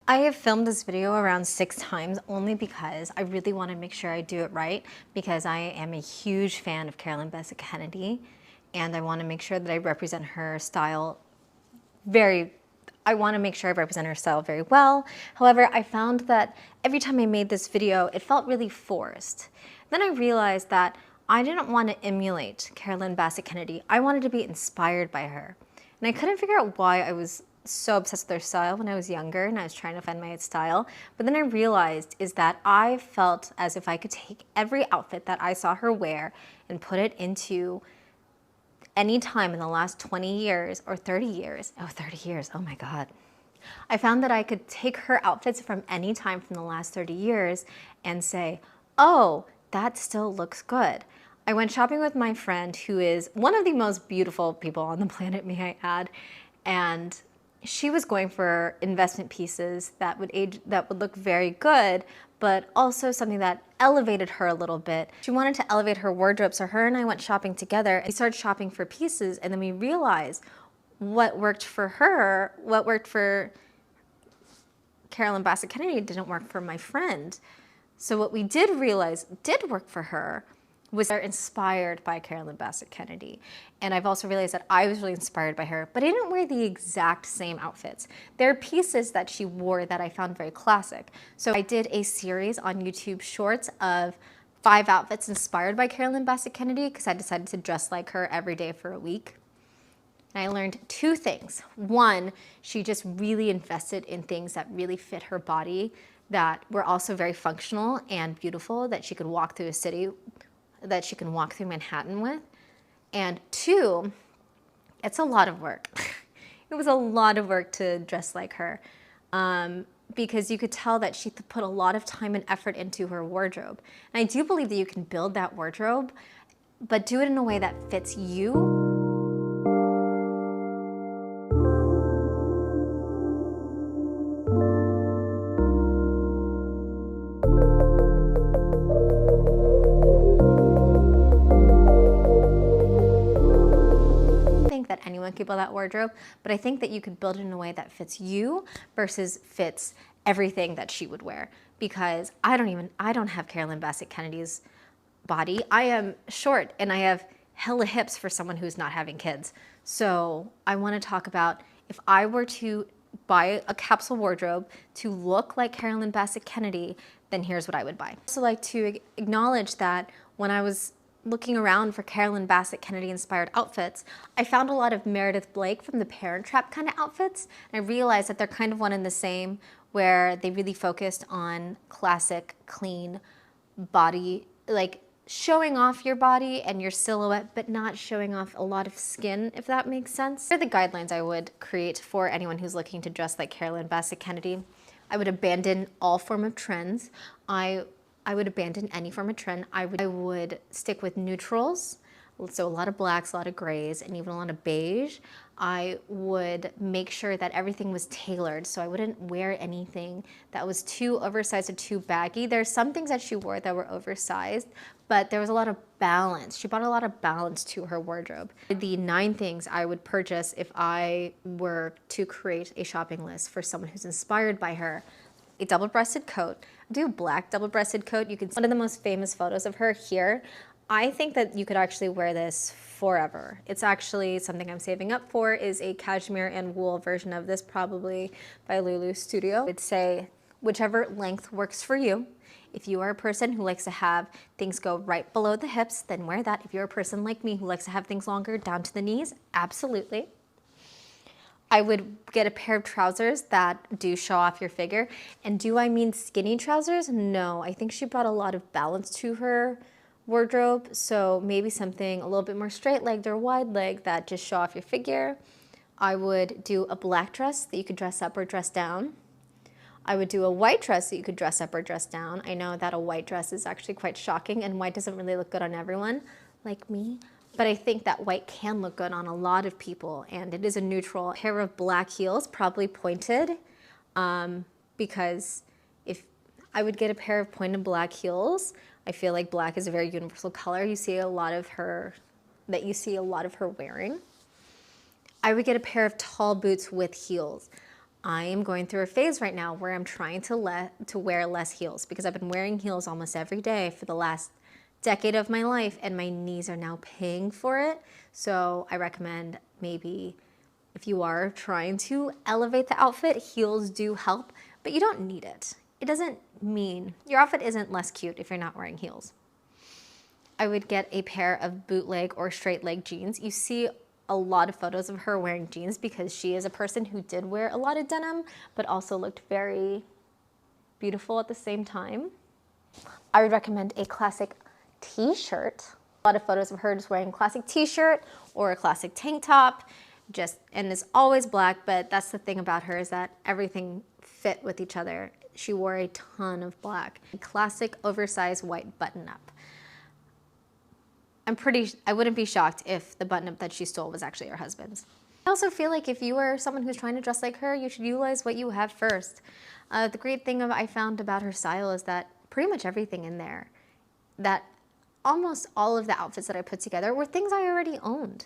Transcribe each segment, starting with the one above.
I have filmed this video around 6 times only because I really want to make sure I do it right, because I am a huge fan of Carolyn Bessette Kennedy and I want to make sure that I represent her style very well. However, I found that every time I made this video, it felt really forced. Then I realized that I didn't want to emulate Carolyn Bessette Kennedy. I wanted to be inspired by her. And I couldn't figure out why I was so obsessed with her style when I was younger and I was trying to find my style. But then I realized is that I felt as if I could take every outfit that I saw her wear and put it into any time in the last 20 years or 30 years. Oh, 30 years, oh my God. I found that I could take her outfits from any time from the last 30 years and say, oh, that still looks good. I went shopping with my friend who is one of the most beautiful people on the planet, may I add, and she was going for investment pieces that would look very good, but also something that elevated her a little bit. She wanted to elevate her wardrobe, so her and I went shopping together. We started shopping for pieces, and then we realized what worked for her, what worked for Carolyn Bessette Kennedy didn't work for my friend. So what we did realize did work for her was they're inspired by Carolyn Bessette Kennedy. And I've also realized that I was really inspired by her, but I didn't wear the exact same outfits. There are pieces that she wore that I found very classic. So I did a series on YouTube Shorts of 5 outfits inspired by Carolyn Bessette Kennedy because I decided to dress like her every day for a week. And I learned 2 things. One, she just really invested in things that really fit her body, that were also very functional and beautiful, that she could walk through a city, that she can walk through Manhattan with. And 2, it's a lot of work. It was a lot of work to dress like her because you could tell that she put a lot of time and effort into her wardrobe. And I do believe that you can build that wardrobe, but do it in a way that fits you. That anyone could build that wardrobe, but I think that you could build it in a way that fits you versus fits everything that she would wear, because I don't have Carolyn Bessette Kennedy's body. I am short and I have hella hips for someone who's not having kids. So I want to talk about if I were to buy a capsule wardrobe to look like Carolyn Bessette Kennedy, then here's what I would buy. I also like to acknowledge that when I was looking around for Carolyn Bessette Kennedy inspired outfits, I found a lot of Meredith Blake from the Parent Trap kind of outfits. And I realized that they're kind of one and the same, where they really focused on classic, clean body, like showing off your body and your silhouette, but not showing off a lot of skin, if that makes sense. Here are the guidelines I would create for anyone who's looking to dress like Carolyn Bessette Kennedy. I would abandon all form of trends. I would abandon any form of trend. I would stick with neutrals, so a lot of blacks, a lot of grays, and even a lot of beige. I would make sure that everything was tailored, so I wouldn't wear anything that was too oversized or too baggy. There's some things that she wore that were oversized, but there was a lot of balance. She brought a lot of balance to her wardrobe. The 9 things I would purchase if I were to create a shopping list for someone who's inspired by her: a double-breasted coat. I do a black double-breasted coat. You can see one of the most famous photos of her here. I think that you could actually wear this forever. It's actually something I'm saving up for, is a cashmere and wool version of this, probably by Lulu Studio. I'd say whichever length works for you. If you are a person who likes to have things go right below the hips, then wear that. If you're a person like me who likes to have things longer down to the knees, absolutely. I would get a pair of trousers that do show off your figure. And do I mean skinny trousers? No, I think she brought a lot of balance to her wardrobe. So maybe something a little bit more straight-legged or wide-legged that just show off your figure. I would do a black dress that you could dress up or dress down. I would do a white dress that you could dress up or dress down. I know that a white dress is actually quite shocking, and white doesn't really look good on everyone like me. But I think that white can look good on a lot of people, and it is a neutral. A pair of black heels, probably pointed, because if I would get a pair of pointed black heels, I feel like black is a very universal color. You see a lot of her wearing. I would get a pair of tall boots with heels. I am going through a phase right now where I'm trying to wear less heels because I've been wearing heels almost every day for the last decade of my life, and my knees are now paying for it. So I recommend maybe if you are trying to elevate the outfit, heels do help, but you don't need it. It doesn't mean your outfit isn't less cute if you're not wearing heels. I would get a pair of bootleg or straight leg jeans. You see a lot of photos of her wearing jeans because she is a person who did wear a lot of denim, but also looked very beautiful at the same time. I would recommend a classic t-shirt. A lot of photos of her just wearing a classic t-shirt or a classic tank top, and it's always black, but that's the thing about her is that everything fit with each other. She wore a ton of black. A classic oversized white button-up. I wouldn't be shocked if the button-up that she stole was actually her husband's. I also feel like if you are someone who's trying to dress like her, you should utilize what you have first. The great thing I found about her style is that pretty much everything in there, that almost all of the outfits that I put together were things I already owned.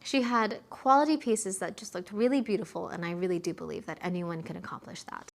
She had quality pieces that just looked really beautiful, and I really do believe that anyone can accomplish that.